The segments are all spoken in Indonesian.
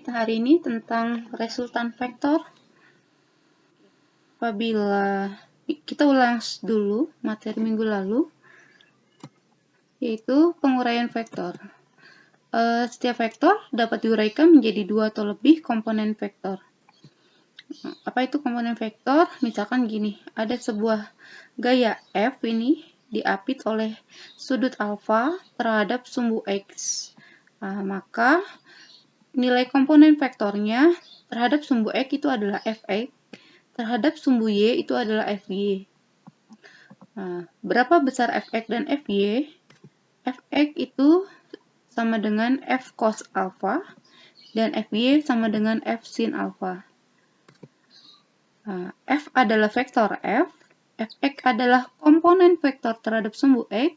kita hari ini tentang resultan vektor. Apabila kita ulang dulu materi minggu lalu, yaitu penguraian vektor. Setiap vektor dapat diuraikan menjadi dua atau lebih komponen vektor. Apa itu komponen vektor? Misalkan gini, ada sebuah gaya F ini diapit oleh sudut alfa terhadap sumbu X. Maka nilai komponen vektornya terhadap sumbu X itu adalah Fx, terhadap sumbu Y itu adalah Fy. Berapa besar Fx dan Fy? Fx itu sama dengan F cos alpha, dan Fy sama dengan F sin alpha. F adalah vektor F, Fx adalah komponen vektor terhadap sumbu X,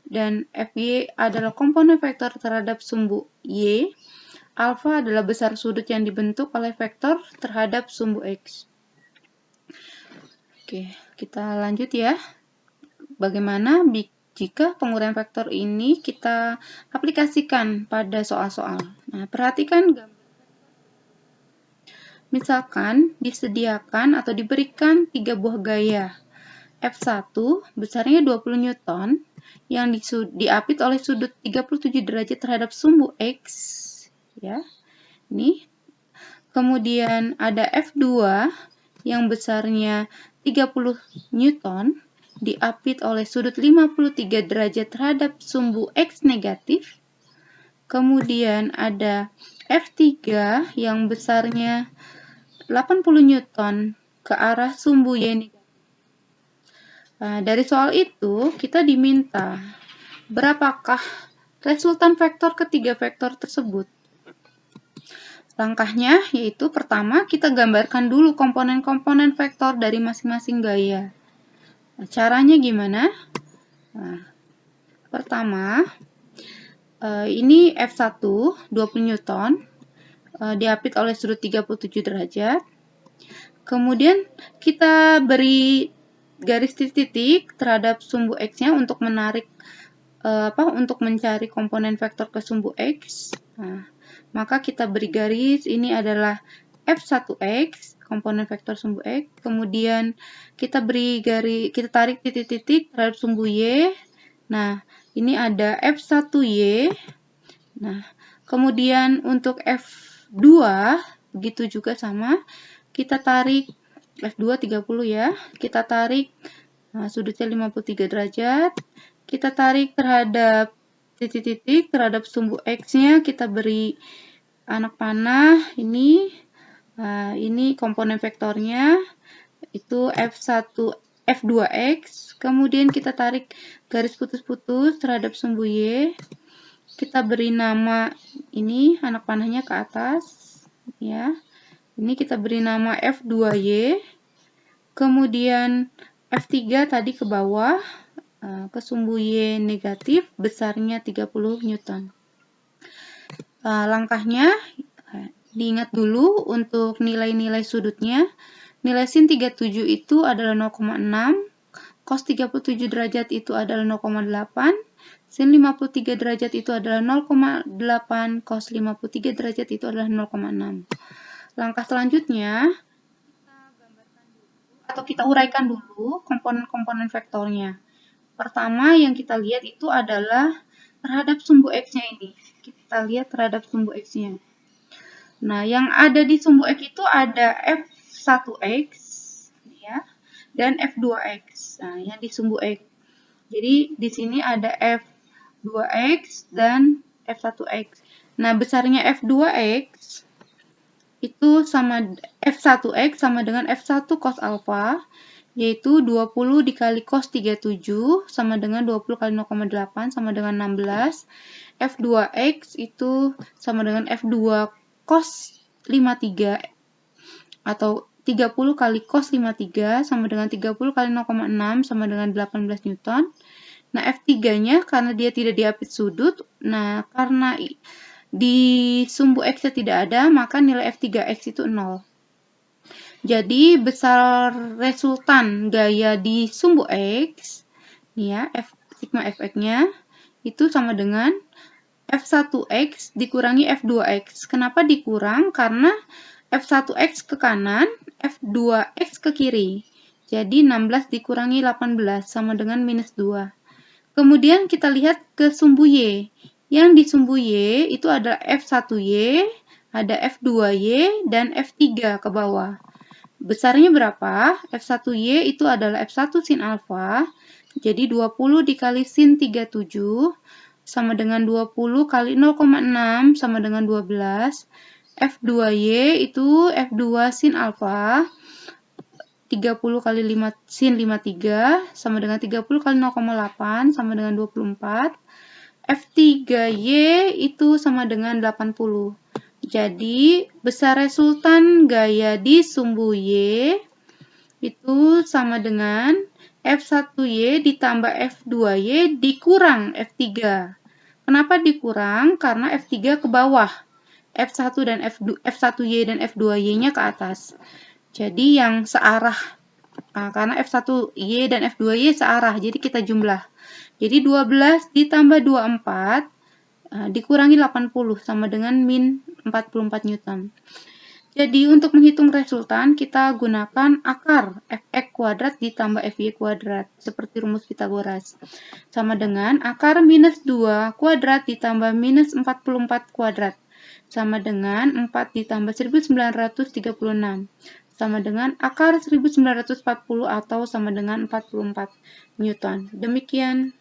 dan Fy adalah komponen vektor terhadap sumbu Y. Alpha adalah besar sudut yang dibentuk oleh vektor terhadap sumbu X. Oke, kita lanjut ya. Bagaimana jika penguraian vektor ini kita aplikasikan pada soal-soal. Nah, perhatikan gambar. Misalkan disediakan atau diberikan 3 buah gaya. F1 besarnya 20 Newton yang diapit oleh sudut 37 derajat terhadap sumbu X. Ya, ini. Kemudian ada F2 yang besarnya 30 Newton diapit oleh sudut 53 derajat terhadap sumbu X negatif. Kemudian ada F3 yang besarnya 80 Newton ke arah sumbu Y negatif. Dari soal itu, kita diminta berapakah resultan vektor ketiga vektor tersebut. Langkahnya yaitu pertama kita gambarkan dulu komponen-komponen vektor dari masing-masing gaya. Caranya gimana? Pertama, ini F1 20 Newton diapit oleh sudut 37 derajat. Kemudian kita beri garis titik terhadap sumbu X-nya untuk menarik untuk mencari komponen vektor ke sumbu X. Maka kita beri garis, ini adalah F1X, komponen vektor sumbu X. Kemudian kita beri garis, kita tarik titik-titik terhadap sumbu Y. Nah, ini ada F1Y. Nah, kemudian untuk F2 begitu juga sama. Kita tarik F2 30 ya. Kita tarik sudutnya 53 derajat. Kita tarik terhadap titik-titik terhadap sumbu X-nya, kita beri anak panah ini. Ini komponen vektornya itu F2X. Kemudian kita tarik garis putus-putus terhadap sumbu Y. Kita beri nama ini anak panahnya ke atas ya. Ini kita beri nama F2Y. Kemudian F3 tadi ke bawah ke sumbu Y negatif besarnya 30 Newton. Langkahnya diingat dulu untuk nilai-nilai sudutnya. Nilai sin 37 itu adalah 0,6, cos 37 derajat itu adalah 0,8, sin 53 derajat itu adalah 0,8, cos 53 derajat itu adalah 0,6. Langkah selanjutnya, kita uraikan dulu komponen-komponen vektornya. Pertama yang kita lihat itu adalah terhadap sumbu X-nya ini. Kita lihat terhadap sumbu X-nya. Nah, yang ada di sumbu X itu ada F1X ya, dan F2X. Nah, yang di sumbu X. Jadi di sini ada F2X dan F1X. Nah, besarnya F2X itu sama F1X sama dengan F1 cos alpha, yaitu 20 dikali cos 37 sama dengan 20 kali 0,8 sama dengan 16. F2X itu sama dengan F2 cos 53 atau 30 kali cos 53 sama dengan 30 kali 0,6 sama dengan 18 Newton. Nah, F3-nya karena dia tidak diapit sudut, nah karena di sumbu X-nya tidak ada, maka nilai F3X itu 0. Jadi, besar resultan gaya di sumbu X, nih ya, sigma Fx-nya, itu sama dengan F1X dikurangi F2X. Kenapa dikurang? Karena F1X ke kanan, F2X ke kiri. Jadi 16 dikurangi 18 sama dengan minus 2. Kemudian kita lihat ke sumbu Y. Yang di sumbu Y itu ada F1Y, ada F2Y, dan F3 ke bawah. Besarnya berapa? F1Y itu adalah F1 sin alfa. Jadi 20 dikali sin 37 sama dengan 20 kali 0,6 sama dengan 12. F2Y itu F2 sin alfa. 30 kali 5 sin 53 sama dengan 30 kali 0,8 sama dengan 24. F3Y itu sama dengan 80. Jadi, besar resultan gaya di sumbu Y itu sama dengan F1Y ditambah F2Y dikurang F3. Kenapa dikurang? Karena F3 ke bawah. F1 dan F1Y dan F2Y-nya ke atas. Jadi yang searah. Karena F1Y dan F2Y searah, jadi kita jumlah. Jadi 12 ditambah 24 dikurangi 80 sama dengan min 44 Newton. Jadi untuk menghitung resultan kita gunakan akar Fx kuadrat ditambah Fy kuadrat seperti rumus Pitagoras. Sama dengan akar minus 2 kuadrat ditambah minus 44 kuadrat. Sama dengan 4 ditambah 1936. Sama dengan akar 1940 atau sama dengan 44 Newton. Demikian.